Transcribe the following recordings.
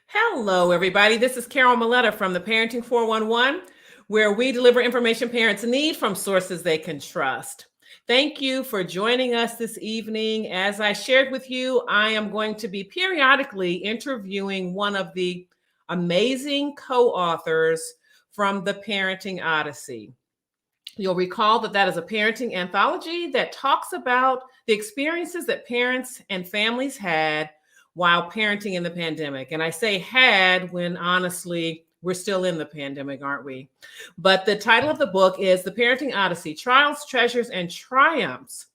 Hello, everybody. This is Carol Maletta from the Parenting 411, where we deliver information parents need from sources they can trust. Thank you for joining us this evening. As I shared with you, I am going to be periodically interviewing one of the amazing co authors from the Parenting Odyssey. You'll recall that that is a parenting anthology that talks about the experiences that parents and families had while parenting in the pandemic. And I say had when honestly, we're still in the pandemic, aren't we? But the title of the book is The Parenting Odyssey: Trials, Treasures, and Triumphs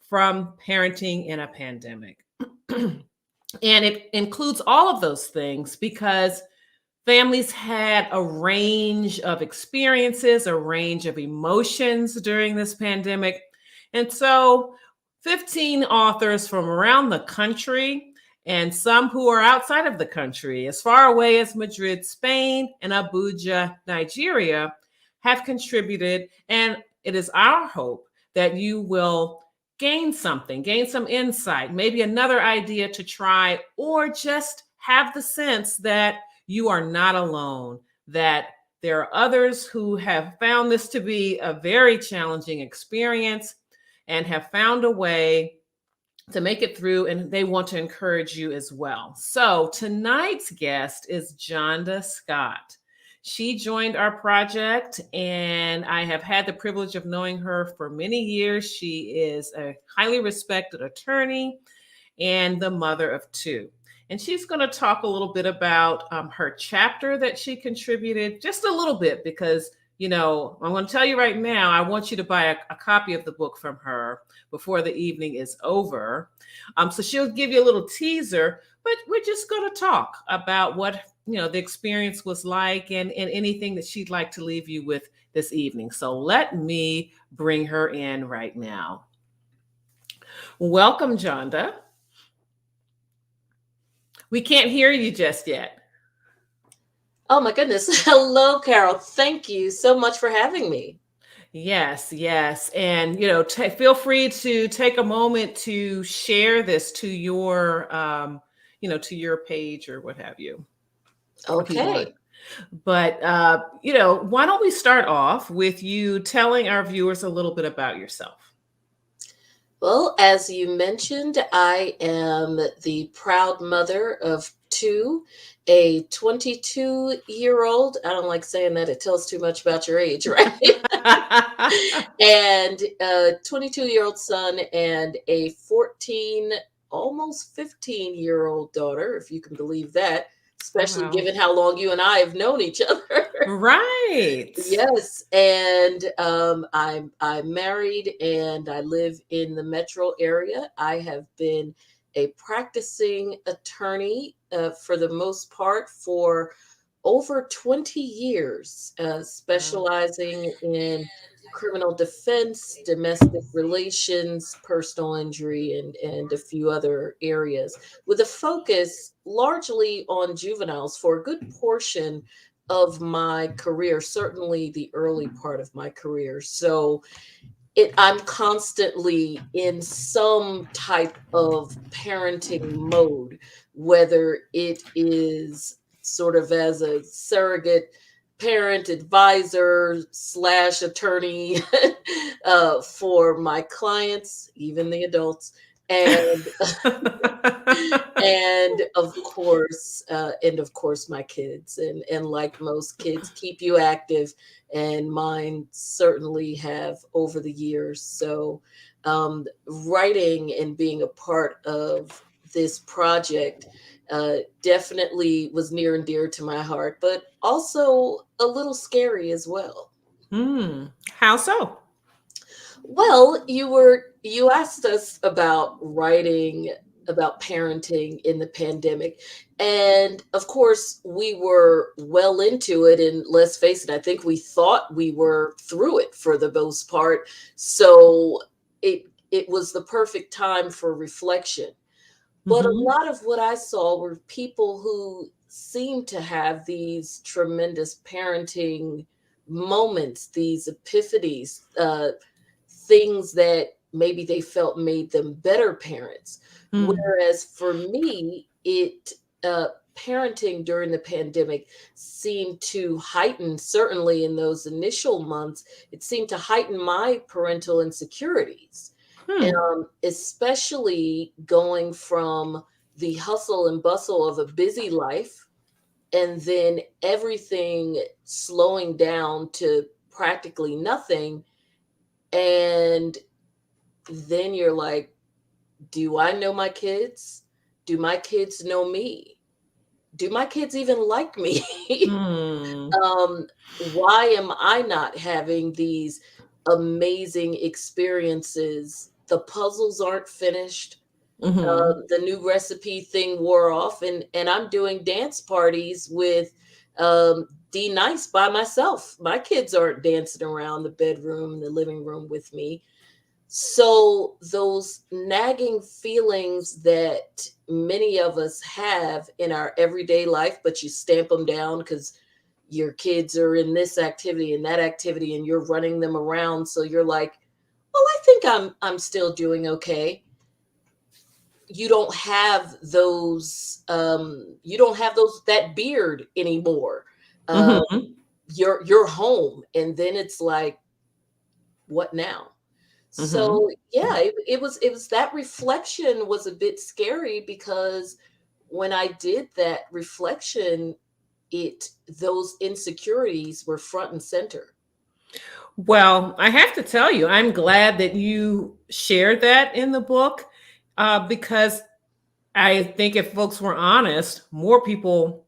from Parenting in a Pandemic. And it includes all of those things because families had a range of experiences, a range of emotions during this pandemic. And so 15 authors from around the country and some who are outside of the country, as far away as Madrid, Spain, and Abuja, Nigeria, have contributed. And it is our hope that you will gain something, gain some insight, maybe another idea to try, or just have the sense that you are not alone, that there are others who have found this to be a very challenging experience and have found a way to make it through, and they want to encourage you as well. So tonight's guest is Johnda Scott. She joined our project, and I have had the privilege of knowing her for many years. She is a highly respected attorney and the mother of two. And she's going to talk a little bit about her chapter that she contributed, just a little bit, because, I'm going to tell you right now, I want you to buy a copy of the book from her before the evening is over. So she'll give you a little teaser, but we're just going to talk about what, the experience was like and anything that she'd like to leave you with this evening. So let me bring her in right now. Welcome, Johnda. We can't hear you just yet. Oh my goodness. Hello, Carol. Thank you so much for having me. Yes, yes. And, feel free to take a moment to share this to your, to your page or what have you, if you want. Okay. But, why don't we start off with you telling our viewers a little bit about yourself? Well, as you mentioned, I am the proud mother of two, a 22-year-old. I don't like saying that. It tells too much about your age, right? And a 22-year-old son and a 14, almost 15-year-old daughter, if you can believe that, especially Wow. given how long you and I have known each other. Right. Yes, and I'm married and I live in the metro area. I have been a practicing attorney for the most part for over 20 years, Wow. specializing in criminal defense, domestic relations, personal injury, and a few other areas, with a focus largely on juveniles for a good portion of my career, certainly the early part of my career. So I'm constantly in some type of parenting mode, whether it is sort of as a surrogate parent, advisor slash attorney for my clients, even the adults, and and of course my kids, and like most kids keep you active, and mine certainly have over the years. So writing and being a part of this project definitely was near and dear to my heart, but also a little scary as well. How so? Well, you asked us about writing about parenting in the pandemic. And of course, we were well into it, and let's face it, I think we thought we were through it for the most part. So it was the perfect time for reflection. But a Mm-hmm. lot of what I saw were people who seemed to have these tremendous parenting moments, these epiphanies, things that maybe they felt made them better parents. Mm. Whereas for me, it parenting during the pandemic seemed to heighten, certainly in those initial months, it seemed to heighten my parental insecurities. Especially going from the hustle and bustle of a busy life and then everything slowing down to practically nothing. And then you're like, do I know my kids? Do my kids know me? Do my kids even like me? Why am I not having these amazing experiences? The puzzles aren't finished. The new recipe thing wore off, and I'm doing dance parties with D Nice by myself. My kids aren't dancing around the bedroom, the living room with me. So those nagging feelings that many of us have in our everyday life, but you stamp them down because your kids are in this activity and that activity, and you're running them around. So you're like, well, I think I'm still doing okay. You don't have those. You don't have that beard anymore. You're home, and then it's like, what now? So yeah, it was that reflection was a bit scary, because when I did that reflection, those insecurities were front and center. Well, I have to tell you, I'm glad that you shared that in the book, because I think if folks were honest, more people,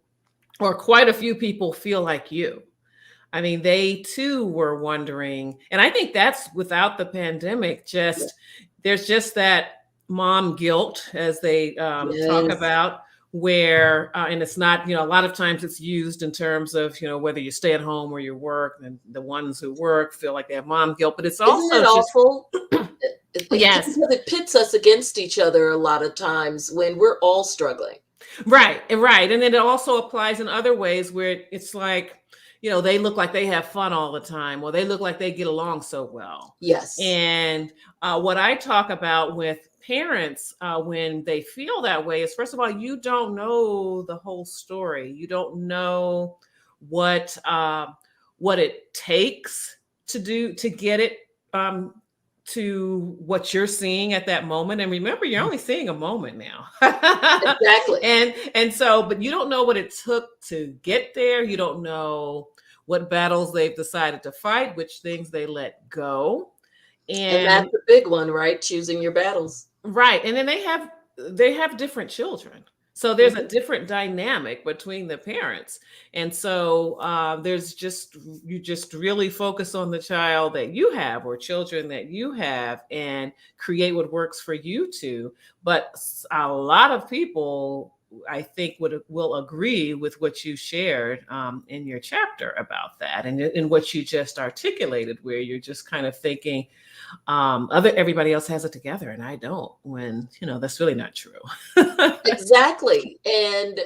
or quite a few people, feel like you. I mean, they too were wondering, and I think that's without the pandemic. There's just that mom guilt, as they talk Yes. about, where and it's not, a lot of times it's used in terms of, whether you stay at home or you work, and the ones who work feel like they have mom guilt, but it's Isn't also it just awful? yes. Because it pits us against each other a lot of times when we're all struggling. Right. And then it also applies in other ways where it's like, they look like they have fun all the time, or they look like they get along so well. Yes. And what I talk about with parents when they feel that way is, first of all, you don't know the whole story. You don't know what it takes to get it to what you're seeing at that moment. And remember, you're only seeing a moment now. Exactly. And so, but you don't know what it took to get there. You don't know what battles they've decided to fight, which things they let go. And that's the big one, right? Choosing your battles. Right. And then they have different children. So there's a different dynamic between the parents. And so you just really focus on the child that you have, or children that you have, and create what works for you too. But a lot of people, I think, will agree with what you shared in your chapter about that, and in what you just articulated, where you're just kind of thinking, everybody else has it together and I don't, when that's really not true. Exactly. And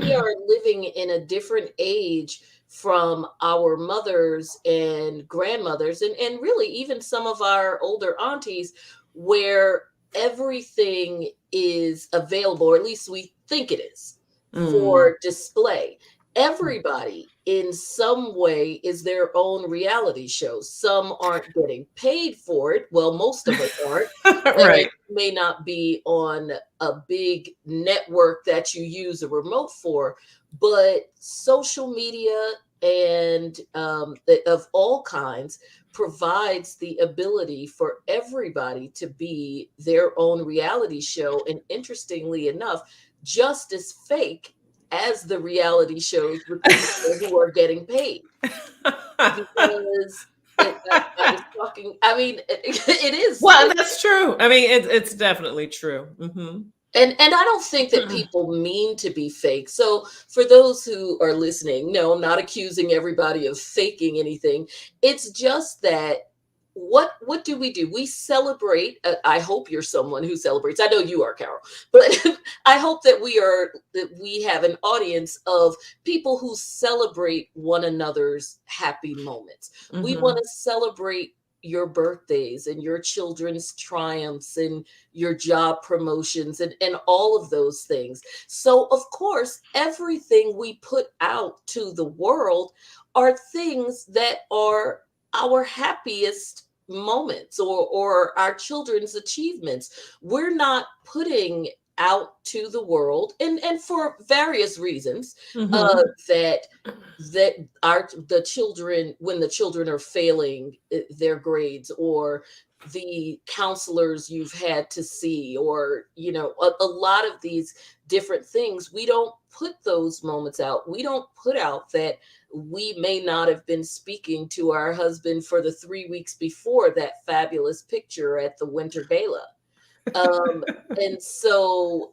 we are living in a different age from our mothers and grandmothers, and really even some of our older aunties, where everything is available, or at least we think it is, for display. Everybody in some way is their own reality show. Some aren't getting paid for it. Well, most of us aren't. Right. It may not be on a big network that you use a remote for, but social media and of all kinds provides the ability for everybody to be their own reality show. And interestingly enough, just as fake as the reality shows with people who are getting paid. Because I was talking, I mean, it is. Well, that's true. I mean, it's definitely true. And I don't think that people mean to be fake. So for those who are listening, no, I'm not accusing everybody of faking anything. It's just that what do? We celebrate. I hope you're someone who celebrates. I know you are, Carol, but I hope that we have an audience of people who celebrate one another's happy moments. We want to celebrate your birthdays and your children's triumphs and your job promotions and all of those things. So, of course, everything we put out to the world are things that are our happiest moments or our children's achievements. We're not putting out to the world and for various reasons Mm-hmm. that the children, when the children are failing their grades, or the counselors you've had to see, or a lot of these different things, we don't put those moments out. We don't put out that we may not have been speaking to our husband for the 3 weeks before that fabulous picture at the winter gala. um, and so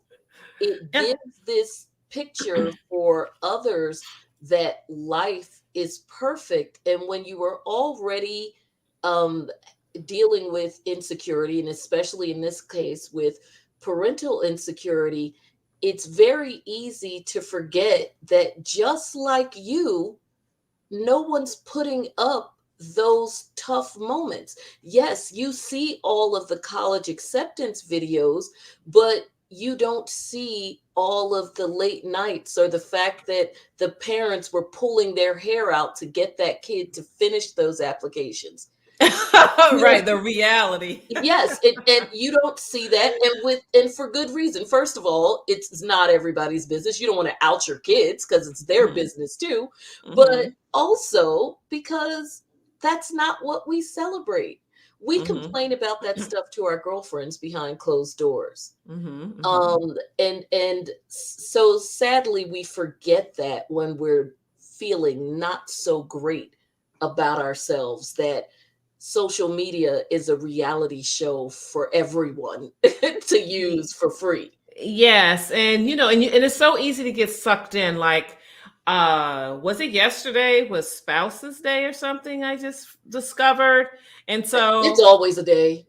it Yeah. gives this picture for others that life is perfect. And when you are already um, dealing with insecurity, and especially in this case with parental insecurity, it's very easy to forget that just like you, no one's putting up those tough moments. Yes, you see all of the college acceptance videos, but you don't see all of the late nights, or the fact that the parents were pulling their hair out to get that kid to finish those applications. Right, the reality. Yes, and you don't see that, and for good reason. First of all, it's not everybody's business. You don't want to out your kids because it's their Mhm. business too, but Mhm. also because that's not what we celebrate. We Mhm. complain about that stuff to our girlfriends behind closed doors. Mhm. Mhm. And so sadly we forget that when we're feeling not so great about ourselves, that social media is a reality show for everyone to Ye- use for free. Yes, and and it's so easy to get sucked in. Like, was it yesterday? Was Spouses Day or something? I just discovered, and It's so always a day.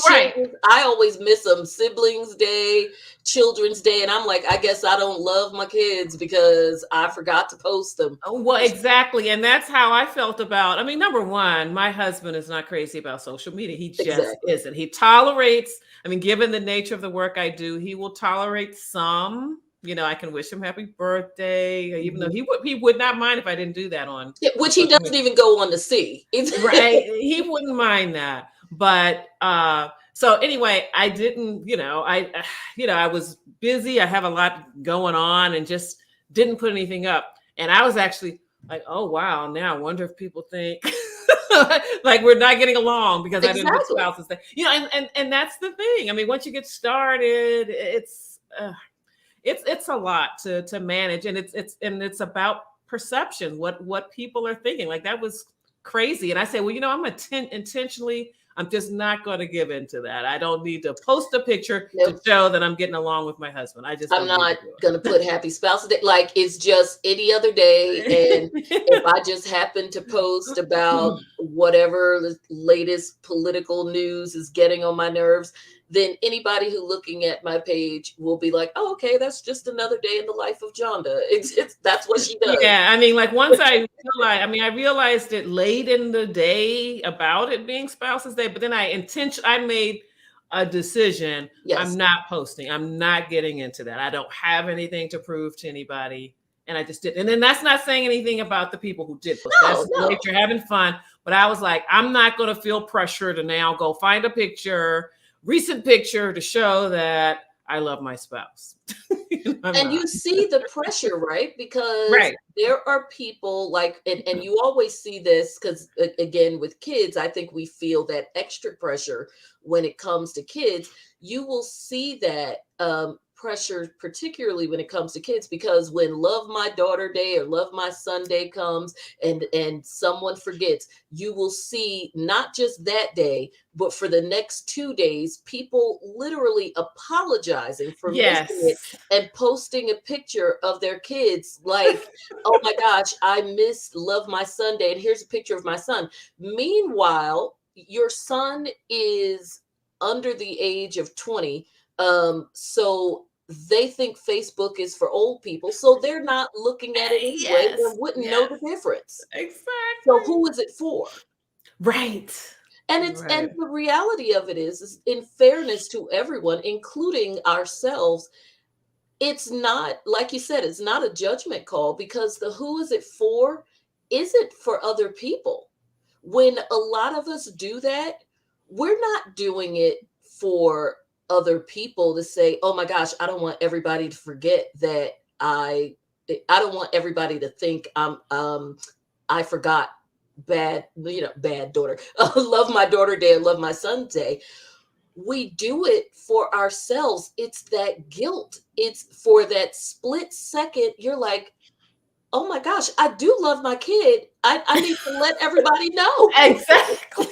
right. Children, I always miss them. Siblings Day, Children's Day, and I'm like, I guess I don't love my kids because I forgot to post them. Well, exactly. And that's how I felt about, I mean, number one, my husband is not crazy about social media. He just Exactly. isn't. He tolerates, I mean, given the nature of the work I do, he will tolerate some. I can wish him happy birthday, even though Mhm. he would not mind if I didn't do that Yeah, on which he social doesn't media. even go on to see. Right. He wouldn't mind that. But so anyway, I didn't, I was busy. I have a lot going on and just didn't put anything up. And I was actually like, oh wow, now I wonder if people think like we're not getting along because I didn't put Exactly. spouses there. And that's the thing. I mean, once you get started, it's a lot to manage, and it's about perception, what people are thinking. Like, that was crazy. And I say, well, I'm intentionally, I'm just not going to give into that. I don't need to post a picture to Nope. show that I'm getting along with my husband. I just I'm don't need to not do gonna put Happy Spouse Day. Like, it's just any other day. And if it. I just happen to post about whatever the latest political news is getting on my nerves, then anybody who looking at my page will be like, "Oh, okay, that's just another day in the life of Johnda." It's that's what she does. Yeah, I mean, like, once I realized it late in the day about it being Spouses Day, but then I made a decision. I'm Yes. not posting. I'm not getting into that. I don't have anything to prove to anybody. And I just did. And then that's not saying anything about the people who did post. No, That's no. great. You're having fun. But I was like, I'm not going to feel pressure to now go find a recent picture to show that I love my spouse. I'm And not. you see the pressure, right? Because Right. there are people like, and you always see this because, again, with kids, I think we feel that extra pressure when it comes to kids. You will see that pressure, particularly when it comes to kids, because when Love My Daughter Day or Love My Son Day comes, and someone forgets, you will see not just that day, but for the next 2 days, people literally apologizing for missing it Yes. and posting a picture of their kids like, oh my gosh, I missed Love My Sunday, and here's a picture of my son. Meanwhile, your son is under the age of 20. So they think Facebook is for old people, so they're not looking at it anyway Yes. and wouldn't know Yes. the difference. So Exactly. who is it for? Right. And Right. the reality of it is in fairness to everyone, including ourselves, it's not, like you said, it's not a judgment call, because the who is it for isn't for other people. When a lot of us do that, we're not doing it for other people to say, "Oh my gosh, I don't want everybody to forget that I don't want everybody to think I forgot bad daughter. Love my daughter day and love my son day." We do it for ourselves. It's that guilt. It's for that split second. You're like, oh my gosh, I do love my kid. I need to let everybody know. Exactly.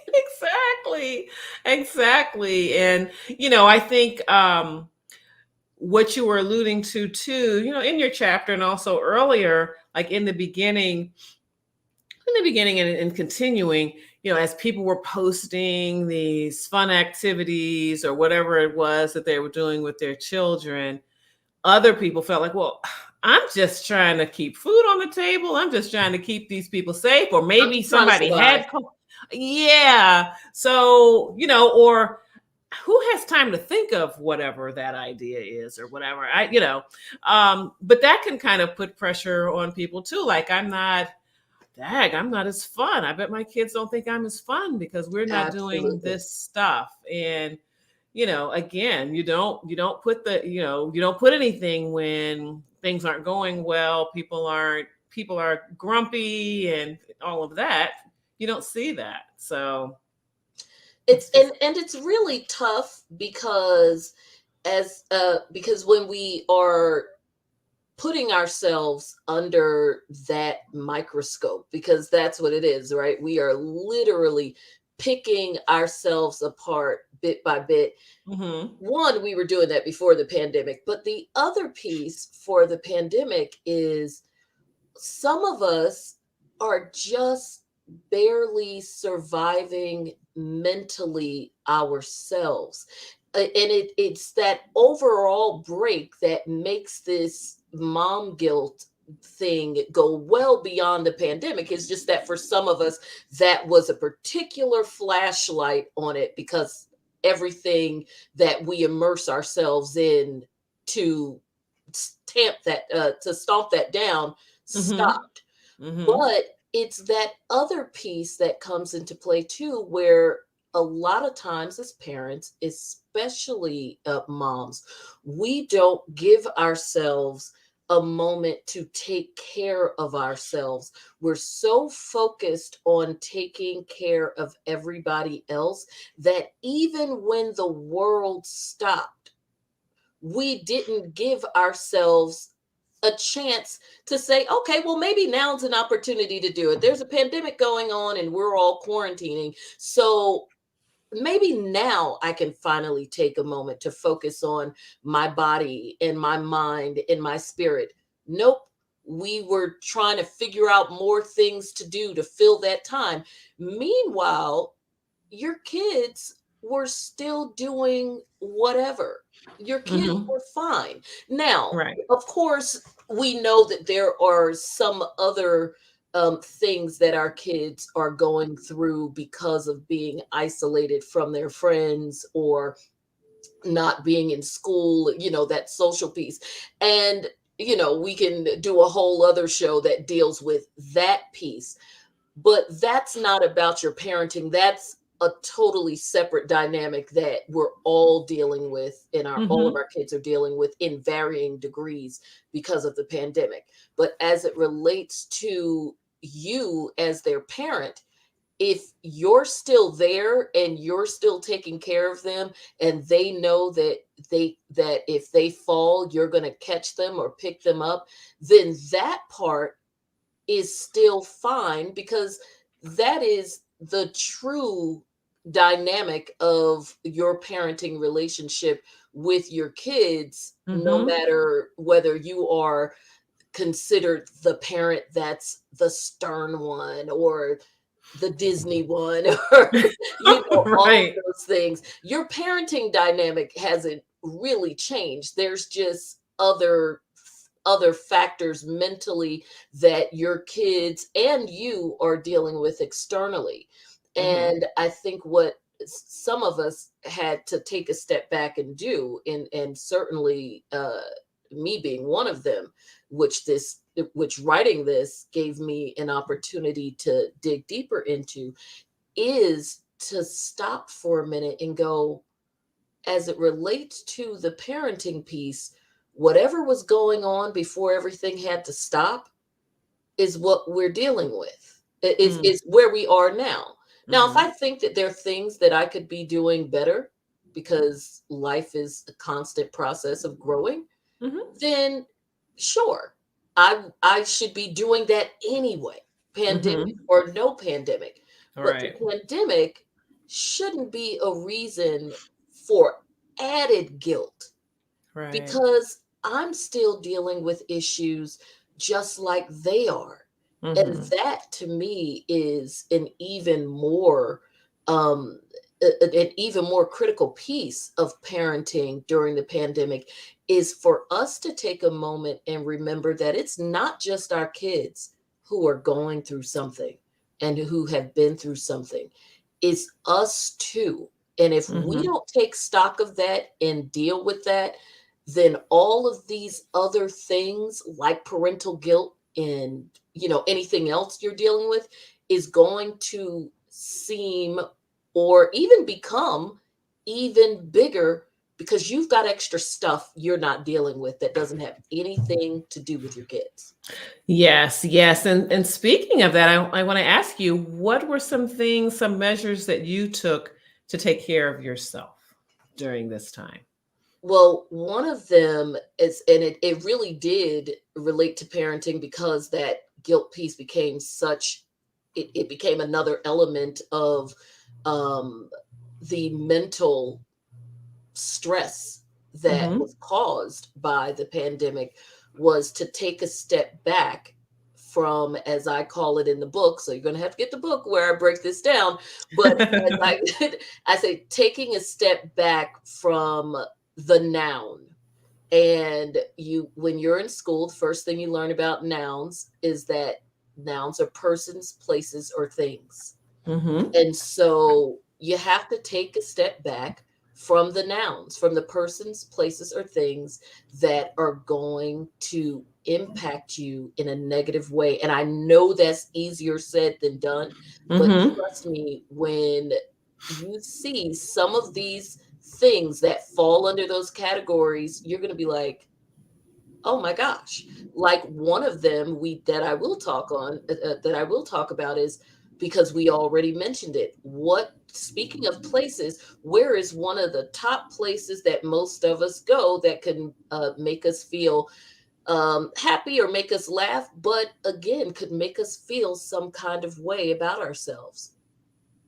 Exactly. Exactly. And I think what you were alluding to too, in your chapter and also earlier, like in the beginning and continuing, as people were posting these fun activities or whatever it was that they were doing with their children, other people felt like, well, I'm just trying to keep food on the table. I'm just trying to keep these people safe. Or I'm maybe just trying to somebody survive. had, yeah. So, or who has time to think of whatever that idea is or whatever. But that can kind of put pressure on people too. Like, I'm not as fun. I bet my kids don't think I'm as fun because we're not doing Absolutely. this stuff. And again, you don't put anything when things aren't going well. People are grumpy and all of that. You don't see that. So It's it's just and it's really tough because because when we are putting ourselves under that microscope, because that's what it is, right? We are literally picking ourselves apart bit by bit. mhm. One, we were doing that before the pandemic, but the other piece for the pandemic is some of us are just barely surviving mentally ourselves. And it's that overall break that makes this mom guilt thing go well beyond the pandemic. It's just that for some of us, that was a particular flashlight on it, because everything that we immerse ourselves in to to stomp that down Mhm. stopped. Mhm. But it's that other piece that comes into play too, where a lot of times as parents, especially moms, we don't give ourselves a moment to take care of ourselves. We're so focused on taking care of everybody else that even when the world stopped, we didn't give ourselves a chance to say, okay, well, maybe now's an opportunity to do it. There's a pandemic going on and we're all quarantining. So maybe now I can finally take a moment to focus on my body and my mind and my spirit. Nope. We were trying to figure out more things to do to fill that time. Meanwhile, your kids were still doing whatever. Your kids Mhm. were fine. Now, Right. of course, we know that there are some other things that our kids are going through because of being isolated from their friends or not being in school, that social piece. And, we can do a whole other show that deals with that piece, but that's not about your parenting. That's a totally separate dynamic that we're all dealing with, and all of Mhm. our kids are dealing with in varying degrees because of the pandemic. But as it relates to you as their parent, if you're still there and you're still taking care of them, and they know that if they fall, you're going to catch them or pick them up, then that part is still fine, because that is the true dynamic of your parenting relationship with your kids, no Mhm. matter whether you are considered the parent that's the stern one or the Disney one or all of Right. those things. Your parenting dynamic hasn't really changed. There's just other factors mentally that your kids and you are dealing with externally. And I think what some of us had to take a step back and do, and certainly me being one of them, which writing this gave me an opportunity to dig deeper into, is to stop for a minute and go, as it relates to the parenting piece, whatever was going on before everything had to stop is what we're dealing with. Is where we are now. Now, if I think that there are things that I could be doing better because life is a constant process of growing, then sure, I should be doing that anyway, pandemic or no pandemic. But the Right. pandemic shouldn't be a reason for added guilt, Right. because I'm still dealing with issues just like they are. And that to me is um, an even more critical piece of parenting during the pandemic, is for us to take a moment and remember that it's not just our kids who are going through something and who have been through something. It's us too. And if we don't take stock of that and deal with that, then all of these other things like parental guilt and anything else you're dealing with is going to seem, or even become, even bigger, because you've got extra stuff you're not dealing with that doesn't have anything to do with your kids. Yes, yes. And speaking of that, I want to ask you, what were some things, some measures that you took to take care of yourself during this time? Well, one of them is, and it really did relate to parenting, because that guilt piece became it became another element of um, the mental stress that Mm-hmm. was caused by the pandemic, was to take a step back from, as I call it in the book, so you're going to have to get the book where I break this down, but as I say, taking a step back from the noun. And when you're in school, the first thing you learn about nouns is that nouns are persons, places, or things. Mm-hmm. And so you have to take a step back from the nouns, from the persons, places, or things that are going to impact you in a negative way. And I know that's easier said than done, but Mm-hmm. trust me, when you see some of these things that fall under those categories, you're going to be like, oh my gosh. Like one of them that I will that I will talk about is, because we already mentioned it. Speaking of places, where is one of the top places that most of us go that can make us feel happy or make us laugh, but again, could make us feel some kind of way about ourselves?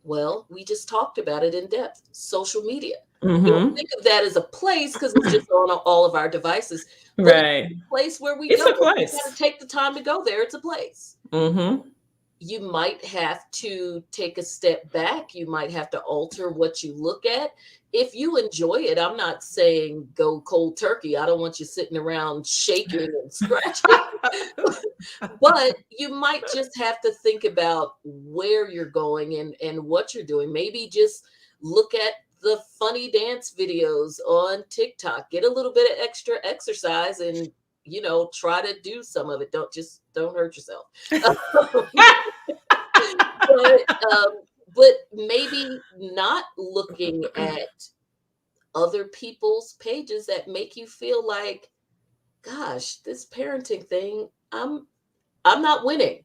Well, we just talked about it in depth. Social media. We don't Mm-hmm. think of that as a place because it's just on all of our devices, but it's Right. a place where we It's go. a If we got to place. take the time to go there, it's a place. Mm-hmm. You might have to take a step back. You might have to alter what you look at. If you enjoy it, I'm not saying go cold turkey. I don't want you sitting around shaking and scratching. But you might just have to think about where you're going and what you're doing. Maybe just look at the funny dance videos on TikTok. Get a little bit of extra exercise and try to do some of it. Don't hurt yourself. but but maybe not looking at other people's pages that make you feel like, gosh, this parenting thing, I'm not winning.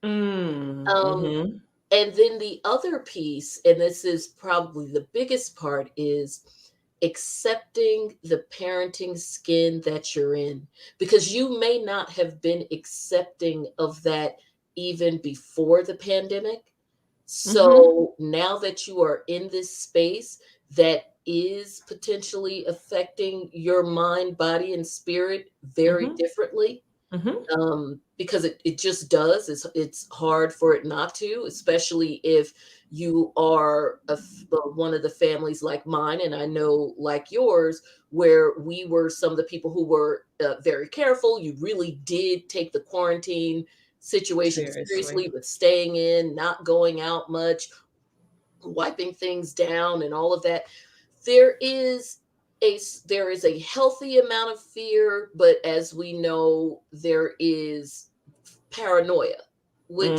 Um, Mm-hmm. and then the other piece, and this is probably the biggest part, is accepting the parenting skin that you're in, because you may not have been accepting of that even before the pandemic. Mm-hmm. So now that you are in this space that is potentially affecting your mind, body, and spirit very Mm-hmm. differently, Mm-hmm. because it just does. It's hard for it not to, especially if you are one of the families like mine, and I know like yours, where we were some of the people who were very careful. You really did take the quarantine situation Seriously. seriously, with staying in, not going out much, wiping things down and all of that. There is there is a healthy amount of fear, but as we know, there is paranoia, which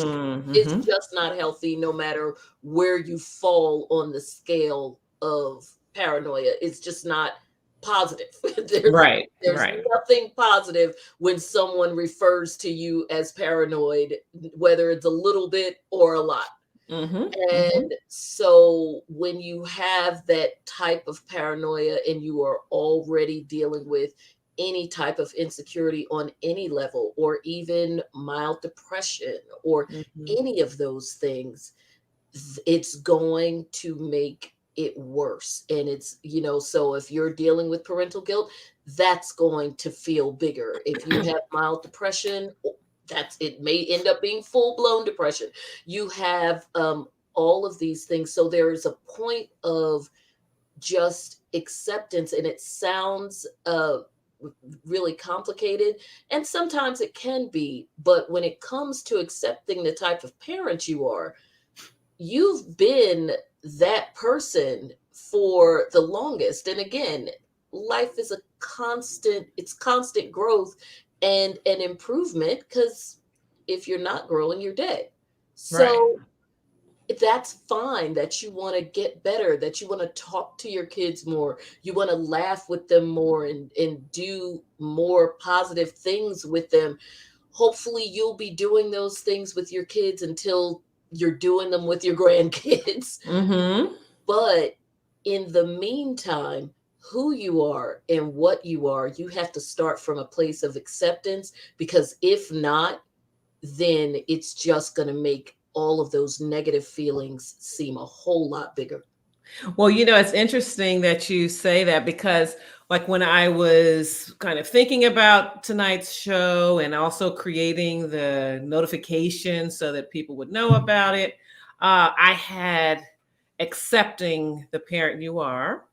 is Mm-hmm. just not healthy no matter where you fall on the scale of paranoia. It's just not positive. there's Right, there's right. nothing positive when someone refers to you as paranoid, whether it's a little bit or a lot. Mm-hmm. Mm-hmm. And so when you have that type of paranoia and you are already dealing with any type of insecurity on any level, or even mild depression, or Mm-hmm. any of those things, it's going to make it worse. And it's, so if you're dealing with parental guilt, that's going to feel bigger. If you have mild depression, it may end up being full-blown depression. You have all of these things. So there is a point of just acceptance, and it sounds really complicated, and sometimes it can be, but when it comes to accepting the type of parent you are, you've been that person for the longest. And again, life is it's constant growth and an improvement, because if you're not growing, you're dead. Right. So that's fine that you want to get better, that you want to talk to your kids more, you want to laugh with them more, and do more positive things with them. Hopefully you'll be doing those things with your kids until you're doing them with your grandkids. Mm-hmm. But in the meantime, who you are and what you are, you have to start from a place of acceptance, because if not, then it's just going to make all of those negative feelings seem a whole lot bigger. Well, it's interesting that you say that because, like, when I was kind of thinking about tonight's show and also creating the notification so that people would know about it, I had accepting the parent you are.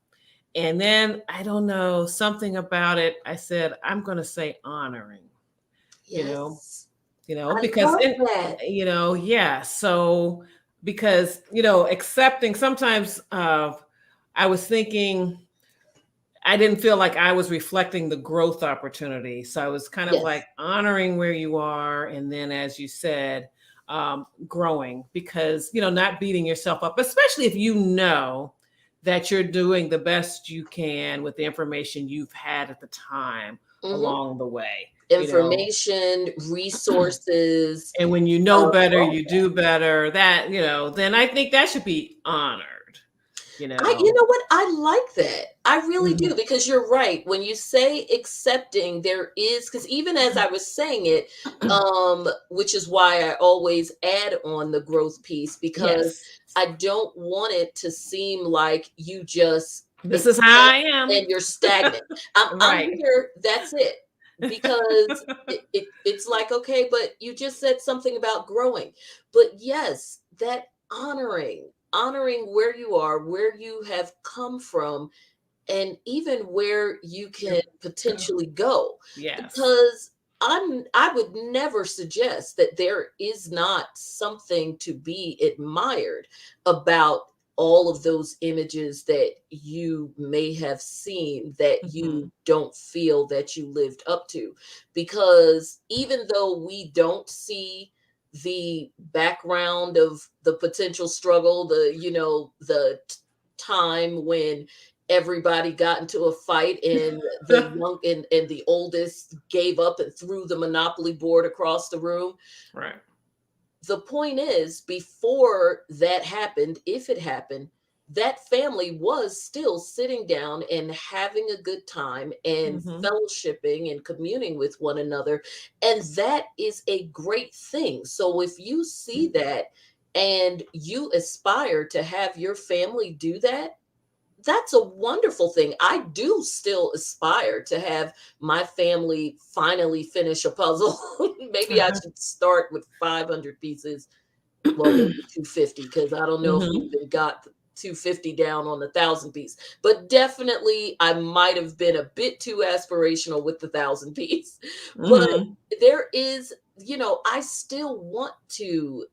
And then I don't know, something about it. I said, I'm going to say honoring, you know, Yes, I because love that. yeah. So because accepting sometimes, I was thinking I didn't feel like I was reflecting the growth opportunity, so I was kind of like Yes. honoring where you are, and then, as you said, growing, because not beating yourself up, especially if you know that you're doing the best you can with the information you've had at the time Hmm. along the way you know Information, resources. And when you know better, All you do better. That, then I think that should be honored, you You know. know what? I like that. I really do, Mhm. because you're right. When you say accepting, there is, because even as I was saying it, which is why I always add on the growth piece, because Yes. I don't want it to seem like you just This is how accept I am. and you're stagnant. I'm Right. here, that's it. Because it's like, okay, but you just said something about growing. But yes, that honoring where you are, where you have come from, and even where you can potentially go. Yes. Because I would never suggest that there is not something to be admired about all of those images that you may have seen that you Mhm. don't feel that you lived up to. Because even though we don't see the background of the potential struggle, time when everybody got into a fight and the young and the oldest gave up and threw the monopoly board across the room. Right. The point is, before that happened, if it happened, that family was still sitting down and having a good time and Mhm. fellowshipping and communing with one another. And that is a great thing. So if you see that and you aspire to have your family do that, that's a wonderful thing. I do still aspire to have my family finally finish a puzzle. Maybe I should start with 500 pieces. Well, maybe 250, because I don't know if we Mhm. even got 250 down on the 1,000 piece. But definitely, I might have been a bit too aspirational with the 1,000 piece. But Mhm. there is, I still want to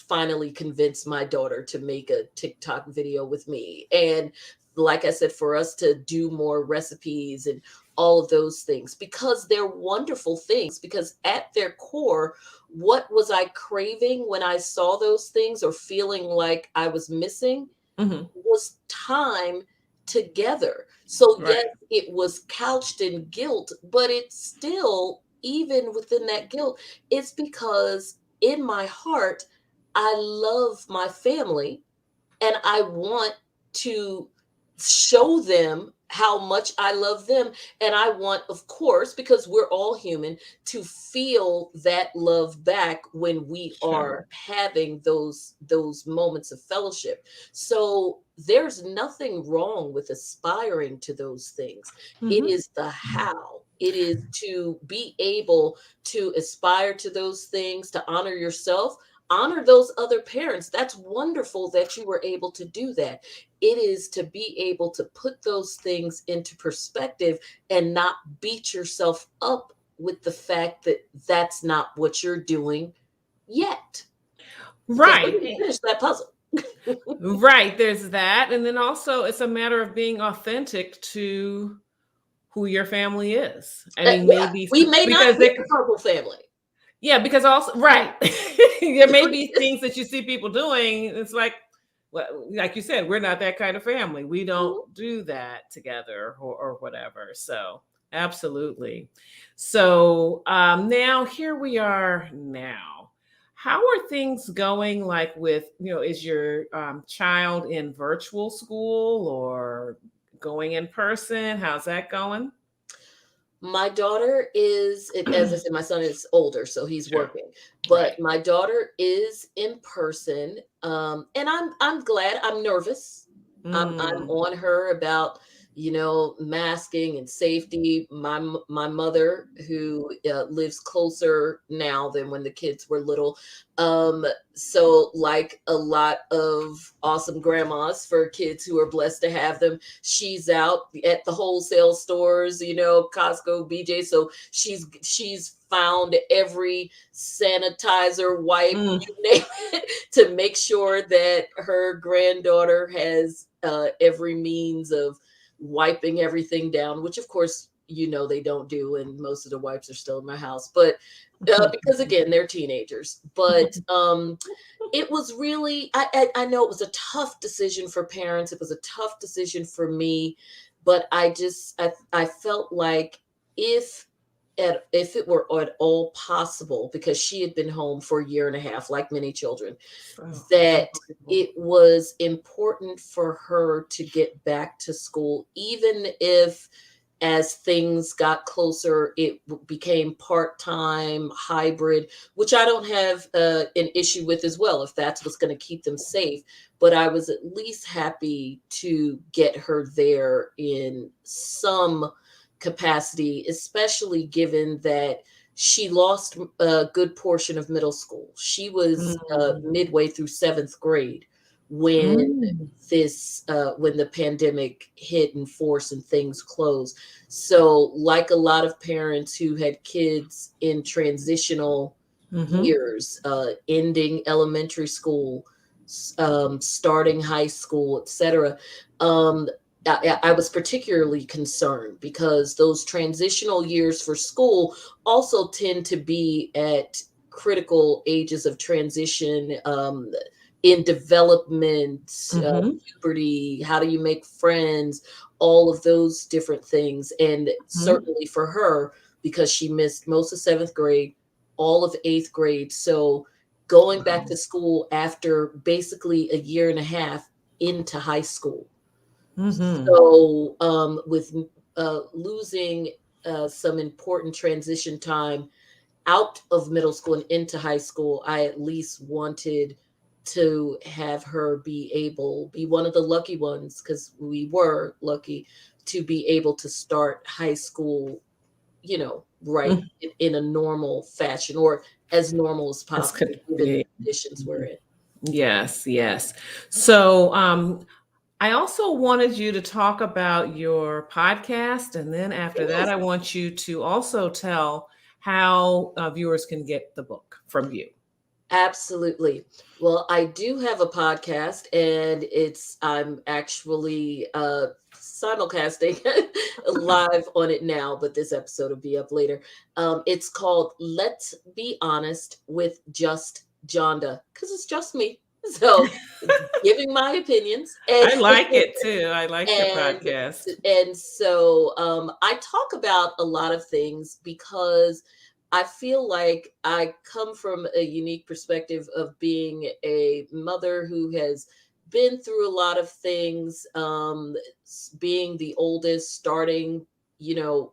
finally convince my daughter to make a TikTok video with me. And like I said, for us to do more recipes and all of those things, because they're wonderful things, because at their core, what was I craving when I saw those things or feeling like I was missing? Mhm. Was time together. So Right. yes, it was couched in guilt, but it's still, even within that guilt, it's because in my heart, I love my family and I want to show them how much I love them. And I want, of course, because we're all human, to feel that love back when we Sure. are having those moments of fellowship. So there's nothing wrong with aspiring to those things. It Mhm. is the how. It is to be able to aspire to those things, to honor yourself, honor those other parents. That's wonderful that you were able to do that. It is to be able to put those things into perspective and not beat yourself up with the fact that that's not what you're doing yet. Because we're Right. going to finish that puzzle. Right. There's that. And then also it's a matter of being authentic to who your family is. I mean, Yeah, maybe we may not because be they, the purple family. yeah, because also, right. There may be things that you see people doing. It's like, well, like you said, we're not that kind of family. We don't do that together or whatever. So, absolutely. So, now here we are now. How are things going? Like with, is your child in virtual school or going in person? How's that going? My daughter is, as I said, my son is older, so he's Sure. working. But Right. my daughter is in person, and I'm glad. I'm nervous. I'm Mm. on her about masking and safety. My mother, who lives closer now than when the kids were little, so like a lot of awesome grandmas for kids who are blessed to have them, she's out at the wholesale stores, Costco, BJ. So she's found every sanitizer, wipe, Mm. you name it, to make sure that her granddaughter has every means of wiping everything down, which of course they don't do, and most of the wipes are still in my house. But because again, they're teenagers. But it was really, I know it was a tough decision for parents. It was a tough decision for me, but I felt like if if it were at all possible, because she had been home for a year and a half, like many children, So that unbelievable. it was important for her to get back to school, even if as things got closer, it became part-time, hybrid, which I don't have an issue with as well, if that's what's going to keep them safe. But I was at least happy to get her there in some capacity, especially given that she lost a good portion of middle school. She was Mm. midway through seventh grade when Mm. when the pandemic hit in force and things closed. So, like a lot of parents who had kids in transitional Mhm. years, ending elementary school, starting high school, etc., um, I was particularly concerned because those transitional years for school also tend to be at critical ages of transition, in development, Mhm. puberty, how do you make friends, all of those different things. And Mhm. certainly for her, because she missed most of seventh grade, all of eighth grade. So going back Wow. to school after basically a year and a half into high school. Mhm. So with losing some important transition time out of middle school and into high school, I at least wanted to have her be one of the lucky ones, because we were lucky to be able to start high school, right, Mm. in a normal fashion, or as normal as This possible, could given the be. conditions we're in. Yes, yes. So, I also wanted you to talk about your podcast, and then after that, Yes. I want you to also tell how viewers can get the book from you. Absolutely. Well, I do have a podcast, and I'm actually simulcasting live on it now, but this episode will be up later. It's called Let's Be Honest with Just Johnda, because it's just me. So giving my opinions and I like it too. I like your and podcast. I talk about a lot of things because I feel like I come from a unique perspective of being a mother who has been through a lot of things, being the oldest, starting,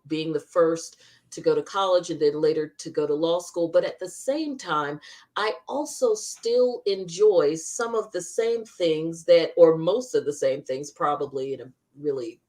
being the first to go to college and then later to go to law school. But at the same time, I also still enjoy some of the same things or most of the same things, probably in a really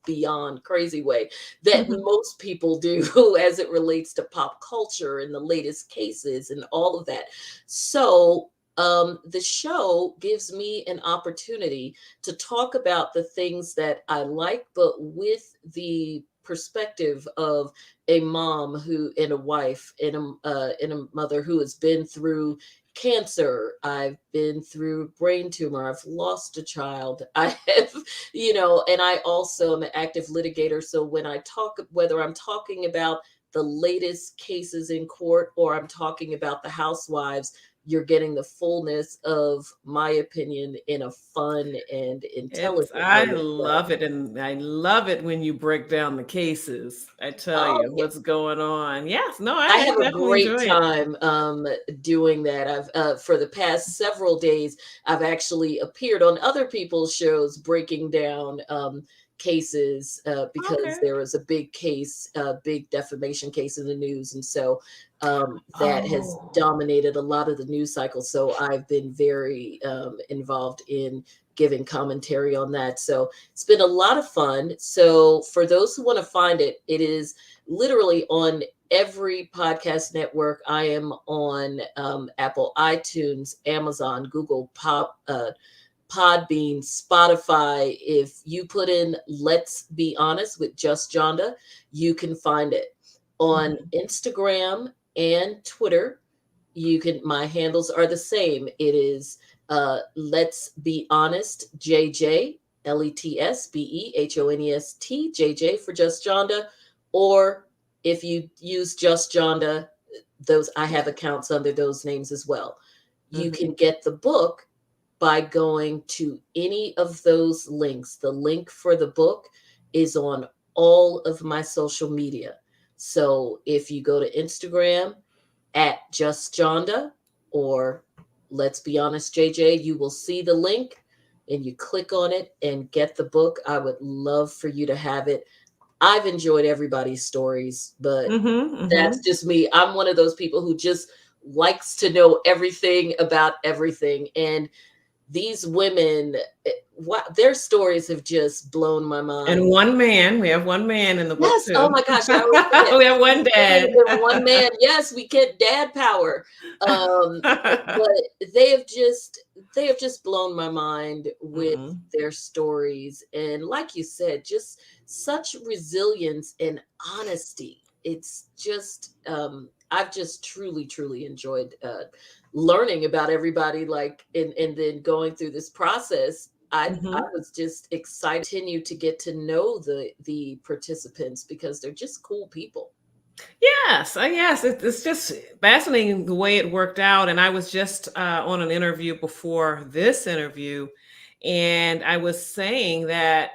beyond crazy way, that Mhm. most people do as it relates to pop culture and the latest cases and all of that. So, the show gives me an opportunity to talk about the things that I like, but with the perspective of a mom who and a wife and a mother who has been through cancer. I've been through brain tumor. I've lost a child. I have, and I also am an active litigator. So when I talk, whether I'm talking about the latest cases in court or I'm talking about the housewives, you're getting the fullness of my opinion in a fun and intelligent I way as well. love it. And I love it when you break down the cases. I tell Oh, you yeah. what's going on. Yes, no, I I have a definitely great enjoy it. time doing that. I've for the past several days, I've actually appeared on other people's shows breaking down cases because Okay. there was a big case, big defamation case in the news, and so that has Oh, dominated a lot of the news cycle. So I've been very involved in giving commentary on that. So it's been a lot of fun. So for those who want to find it, it is literally on every podcast network. I am on Apple iTunes, Amazon, Google Podbean, Spotify. If you put in Let's Be Honest with Just Jonda, you can find it. On mhm. Instagram and Twitter, my handles are the same. It is Let's Be Honest JJ, LETSBEHONEST JJ for Just Jonda. Or if you use Just Jonda, those I have accounts under those names as well. You Mhm. can get the book by going to any of those links. The link for the book is on all of my social media. So if you go to Instagram at Just Jonda or Let's Be Honest JJ, you will see the link and you click on it and get the book. I would love for you to have it. I've enjoyed everybody's stories, but Mhm. that's Mhm. just me. I'm one of those people who just likes to know everything about everything. And these women, what their stories have just blown my And mind. one man, we have one man in the book Yes. Oh too. my gosh. I always forget. We have 2 one women dad. and 1 man. Yes, we get dad power. But they have just blown my mind with Mhm. their stories. And like you said, just such resilience and honesty. It's just I've just truly, truly enjoyed learning about everybody, like and then going through this process. I Mhm. was just excited to continue to get to know the participants because they're just cool people. Yes, yes, it's just fascinating the way it worked out. And I was just on an interview before this interview, and I was saying that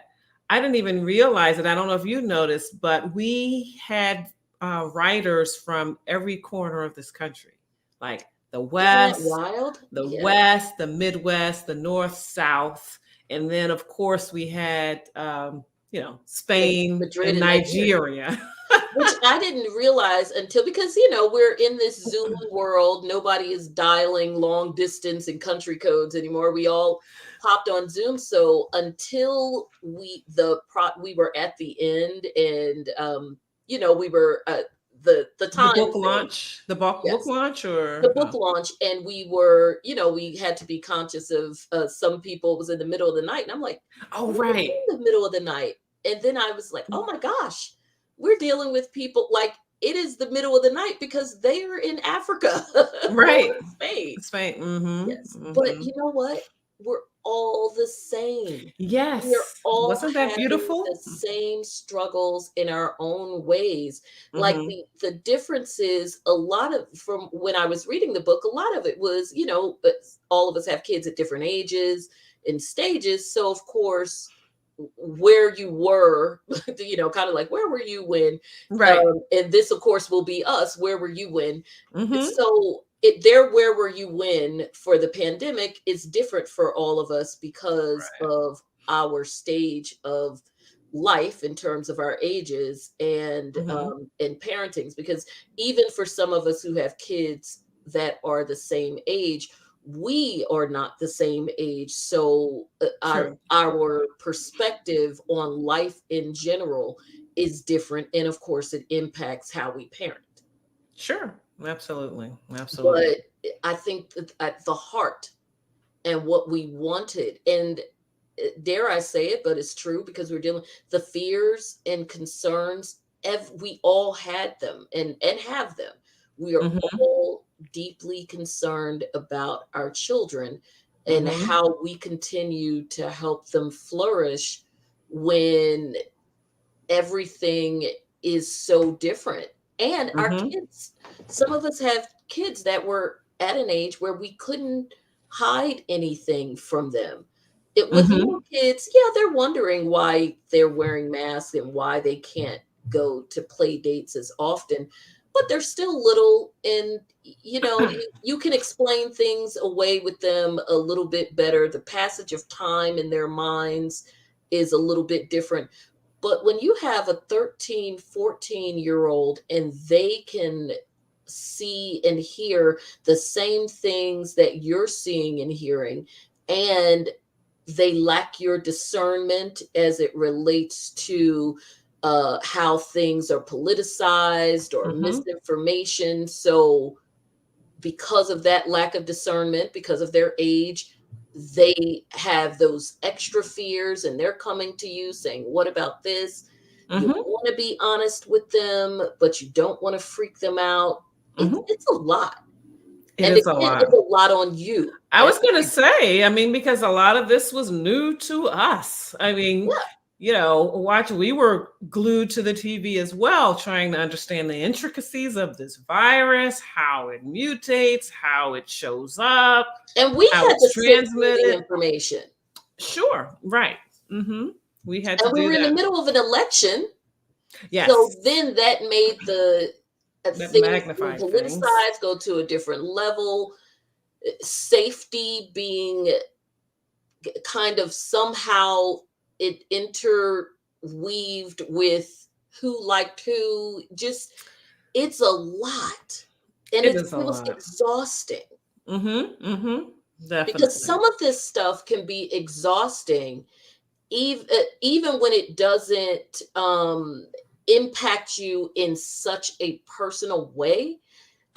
I didn't even realize it. I don't know if you noticed, but we had writers from every corner of this country, like Isn't that wild? Yeah. The Midwest, the North, South, and then of course we had Spain Madrid and and Nigeria. Nigeria. Which I didn't realize until, because we're in this Zoom world. Nobody is dialing long distance and country codes anymore. We all popped on Zoom. So until we were at the end, and we were the The time book thing. launch, the book Yes. launch, The or book launch, and we were, we had to be conscious of some people. It was in the middle of the night, and I'm like, oh, what right. in the middle of the night? And then I was like, oh my gosh, we're dealing with people like it is the middle of the night because they are in Africa Right. or Spain. Spain. Mm-hmm. Yes. But Mm-hmm. you know what? We're all the same. We're Yes. all Wasn't that having the beautiful? same struggles in our own ways. Like Mm-hmm. the difference is a lot of, from when I was reading the book, a lot of it was, all of us have kids at different ages and stages. So of course, where you were, kind of like, where were you when, Right. and this of course will be us, where were you when? Mm-hmm. So their where were you when for the pandemic is different for all of us because Right. of our stage of life in terms of our ages Mm-hmm. and parentings. Because even for some of us who have kids that are the same age, we are not the same age. So True. our perspective on life in general is different, and of course it impacts how we parent. Sure. Absolutely. Absolutely. But I think that at the heart and what we wanted, and dare I say it, but it's true because we're dealing the fears and concerns. We all had them and have them. We are Mm-hmm. all deeply concerned about our children and Mm-hmm. how we continue to help them flourish when everything is so different. And our Mm-hmm. kids, some of us have kids that were at an age where we couldn't hide anything from them. With Mm-hmm. little kids, yeah, they're wondering why they're wearing masks and why they can't go to play dates as often, but they're still little, and you can explain things away with them a little bit better. The passage of time in their minds is a little bit different. But when you have a 13, 14-year old and they can see and hear the same things that you're seeing and hearing, and they lack your discernment as it relates to how things are politicized or Mm-hmm. misinformation. So, because of that lack of discernment, because of their age, they have those extra fears and they're coming to you saying, what about this? You Mm-hmm. want to be honest with them, but you don't want to freak them out. It's, Mm-hmm. it's a lot. It And is again, a lot. it's a lot on you. I And was going to say, I mean, because a lot of this was new to us. I mean, yeah, we were glued to the TV as well, trying to understand the intricacies of this virus, how it mutates, how it shows up, and we how had to it's sift through the transmitted. information. Sure, right. Mm-hmm. We had to And we do were in the that. middle of an election. So Yes, then that made the that things being magnified things. politicized go to a different level. Safety being kind of somehow it interweaved with who liked who. Just, it's a lot, and It it is a was lot. exhausting Mm-hmm. Mm-hmm. because Definitely. some of this stuff can be exhausting even when it doesn't impact you in such a personal way.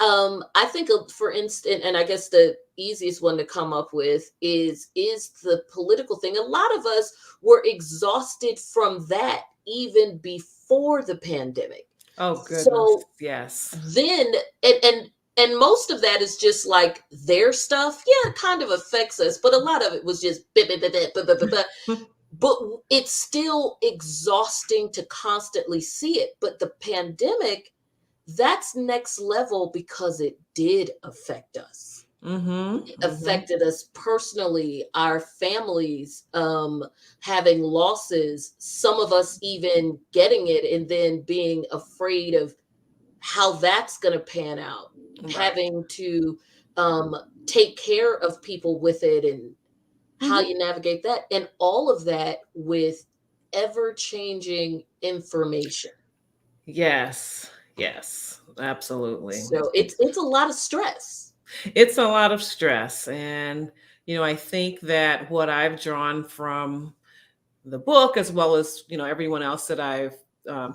I think for instance, and I guess the easiest one to come up with is the political thing. A lot of us were exhausted from that even before the pandemic. Oh goodness. So Yes. then, and most of that is just like their stuff. Yeah, it kind of affects us, but a lot of it was just but it's still exhausting to constantly see it. But the pandemic, that's next level because it did affect us. Mm-hmm. It Mm-hmm. affected us personally, our families, having losses, some of us even getting it and then being afraid of how that's going to pan out, Right. having to um, take care of people with it, and how Mm-hmm. you navigate that, and all of that with ever changing information. Yes. Yes. Absolutely. So it's a lot of stress. It's a lot of stress. And, I think that what I've drawn from the book, as well as, everyone else that I've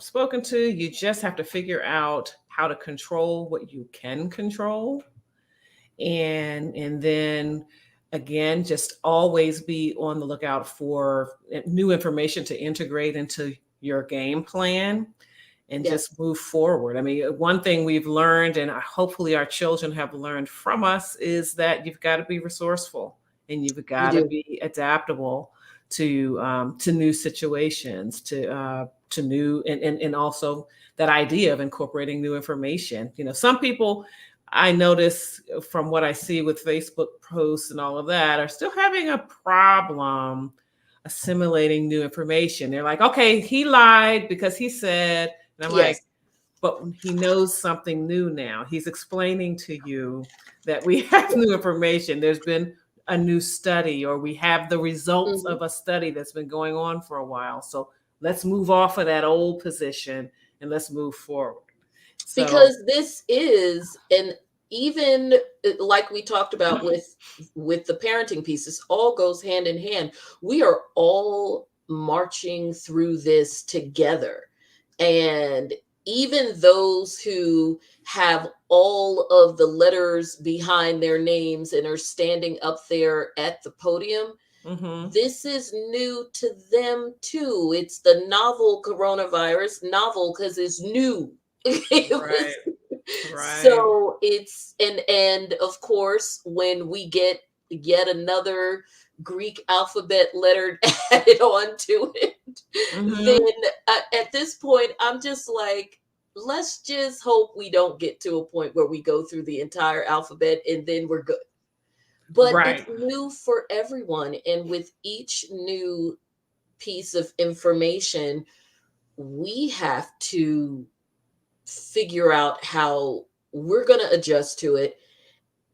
spoken to, you just have to figure out how to control what you can control. And then again, just always be on the lookout for new information to integrate into your game plan. and Yeah, just move forward. I mean, one thing we've learned, and hopefully our children have learned from us, is that you've got to be resourceful and you've you got to do. be adaptable to new situations, to new and also that idea of incorporating new information. You know, some people I notice from what I see with Facebook posts and all of that are still having a problem assimilating new information. They're like, okay, he lied because he said, and I'm Yes. like, but he knows something new now. He's explaining to you that we have new information. There's been a new study, or we have the results Mhm. of a study that's been going on for a while. So let's move off of that old position and let's move forward. So, Because this is, and even like we talked about with the parenting pieces, all goes hand in hand. We are all marching through this together. And even those who have all of the letters behind their names and are standing up there at the podium, mhm, this is new to them too. It's the novel coronavirus, novel because it's new. It right, was, right. so it's, and of course when we get yet another Greek alphabet letter added on to it, Mhm. then at this point I'm just like, let's just hope we don't get to a point where we go through the entire alphabet and then we're good. But it's Right. new for everyone. And with each new piece of information, we have to figure out how we're going to adjust to it.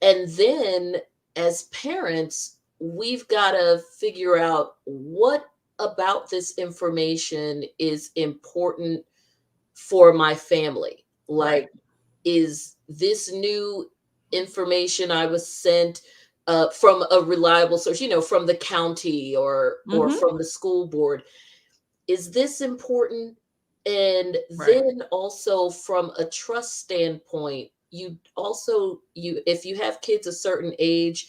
And then as parents, we've got to figure out what about this information is important for my family. Right. Like, is this new information I was sent from a reliable source, from the county or Mhm. from the school board? Is this important? And Right. then also from a trust standpoint, you if you have kids a certain age,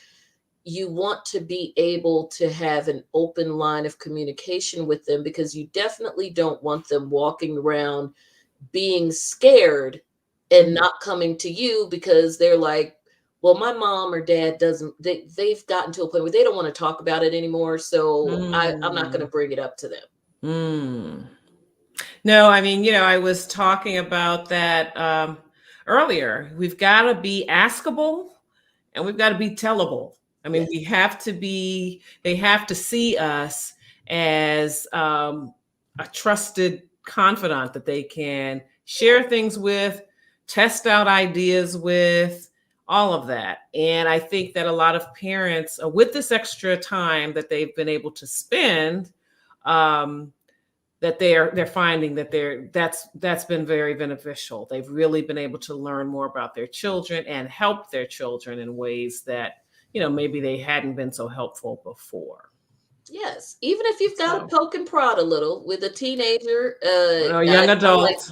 you want to be able to have an open line of communication with them, because you definitely don't want them walking around being scared and Mhm. not coming to you because they're like, well, my mom or dad doesn't, they've gotten to a point where they don't want to talk about it anymore, so I'm not going Mm. to bring it up to them. Mm. No, I mean, I was talking about that earlier. We've got to be askable and we've got to be tellable. I mean, Yes. we have to be, they have to see us as a trusted confidant that they can share things with, test out ideas with, all of that. And I think that a lot of parents, with this extra time that they've been able to spend, um, that they're finding that that's been very beneficial. They've really been able to learn more about their children and help their children in ways that maybe they hadn't been so helpful before. Yes, even if you've got to So, poke and prod a little with a teenager, young I'm like, adults,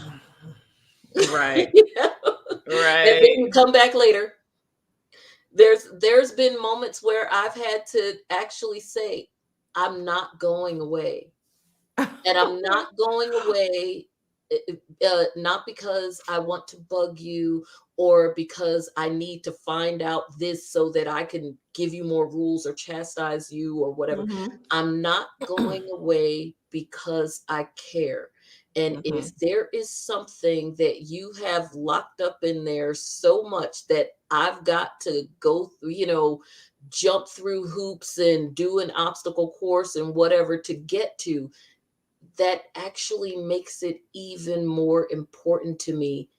right, you know, and then right. you come back later. There's been moments where I've had to actually say, I'm not going away. And I'm not going away, not because I want to bug you or because I need to find out this so that I can give you more rules or chastise you or whatever. Mhm. I'm not going away because I care. And Mhm. if there is something that you have locked up in there so much that I've got to go through, jump through hoops and do an obstacle course and whatever to get to, that actually makes it even more important to me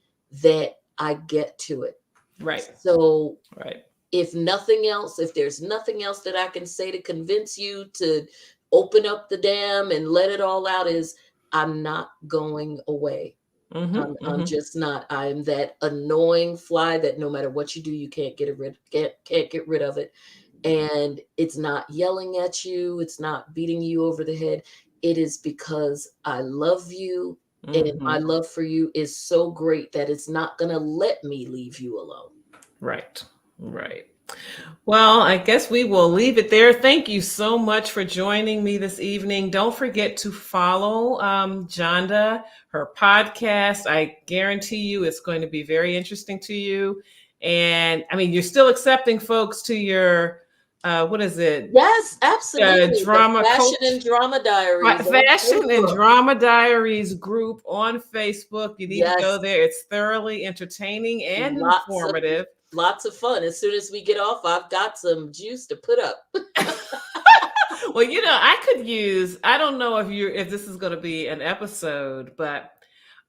that I get to it. Right, So right. if nothing else, if there's nothing else that I can say to convince you to open up the dam and let it all out, is I'm not going away. Mhm. I'm Mhm. just not. I'm that annoying fly that no matter what you do, you can't get rid of it. And it's not yelling at you, it's not beating you over the head. It is because I love you, and my Mhm. love for you is so great that it's not going to let me leave you alone. Right, right. Well, I guess we will leave it there. Thank you so much for joining me this evening. Don't forget to follow Johnda, her podcast. I guarantee you it's going to be very interesting to you. And I mean, you're still accepting folks to your, what is it? Yes, absolutely. The Drama Fashion coach. and Drama Diaries on Fashion and Facebook. Drama Diaries group on Facebook. You need to Yes. go there. It's thoroughly entertaining and informative. Lots of fun. As soon as we get off, I've got some juice to put up. Well, I could use, I don't know if this is going to be an episode, but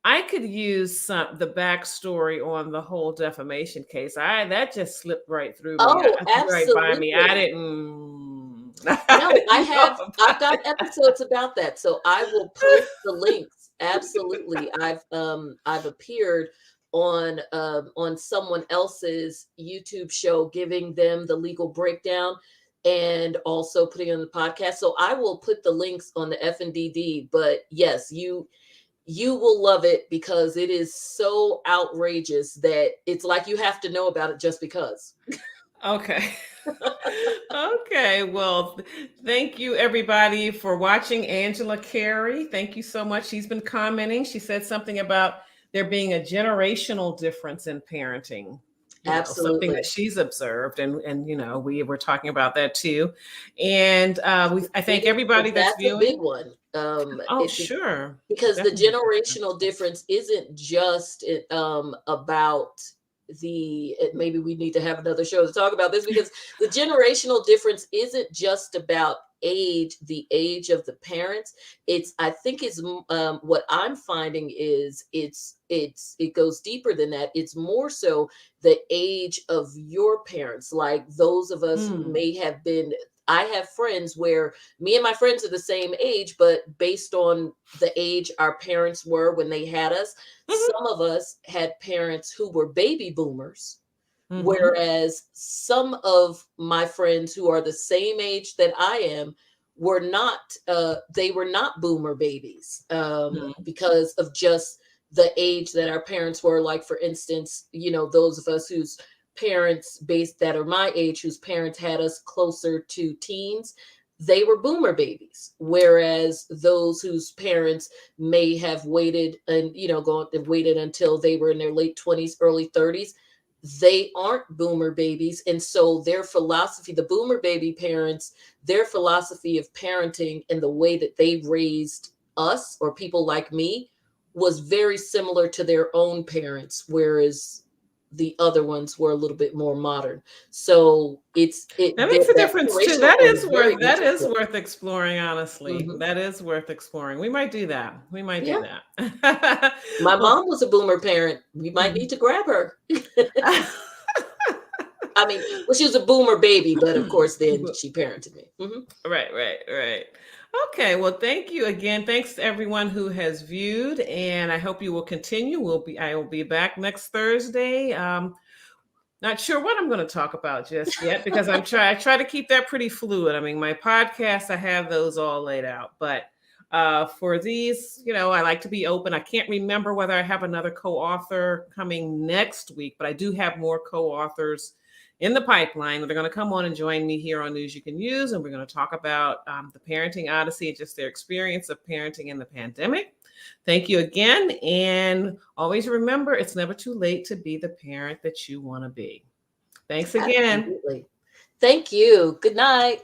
I could use the backstory on the whole defamation case. That just slipped right through me. Oh, Right by me. I didn't. No, I've got episodes about that. So I will post the links. Absolutely. I've appeared on someone else's YouTube show, giving them the legal breakdown and also putting it on the podcast. So I will put the links on the FNDD. But yes, you will love it because it is so outrageous that it's like you have to know about it just because. Okay. Okay. Well, thank you everybody for watching. Angela Carey, thank you so much. She's been commenting. She said something about there being a generational difference in parenting. Absolutely. Something that she's observed, and we were talking about that too. And I thank everybody that's viewing. That's a big one. Sure. Because definitely. The generational difference isn't just about maybe we need to have another show to talk about this, because the generational difference isn't just about the age of the parents. I think what I'm finding is it goes deeper than that. It's more so the age of your parents, like those of us who may have been. I have friends where me and my friends are the same age, but based on the age our parents were when they had us, some of us had parents who were baby boomers, whereas some of my friends who are the same age that I am were not, they were not boomer babies because of just the age that our parents were. Like, for instance, those of us whose parents that are my age, whose parents had us closer to teens, they were boomer babies, whereas those whose parents may have waited and waited until they were in their late 20s, early 30s, they aren't boomer babies. And so their philosophy, the boomer baby parents, their philosophy of parenting and the way that they raised us or people like me was very similar to their own parents, whereas the other ones were a little bit more modern. So that makes a difference too. That is worth exploring, honestly. That is worth exploring. We might do that. Do that. My mom was a boomer parent. We might need to grab her. I mean, she was a boomer baby, but of course then she parented me. Right. Okay, well, thank you again. Thanks to everyone who has viewed, and I hope you will continue. I will be back next Thursday. Not sure what I'm going to talk about just yet, because I try to keep that pretty fluid. I mean, my podcasts, I have those all laid out, but for these, I like to be open. I can't remember whether I have another co-author coming next week, but I do have more co-authors in the pipeline that are going to come on and join me here on News You Can Use. And we're going to talk about the Parenting Odyssey and just their experience of parenting in the pandemic. Thank you again. And always remember, it's never too late to be the parent that you want to be. Thanks again. Absolutely. Thank you. Good night.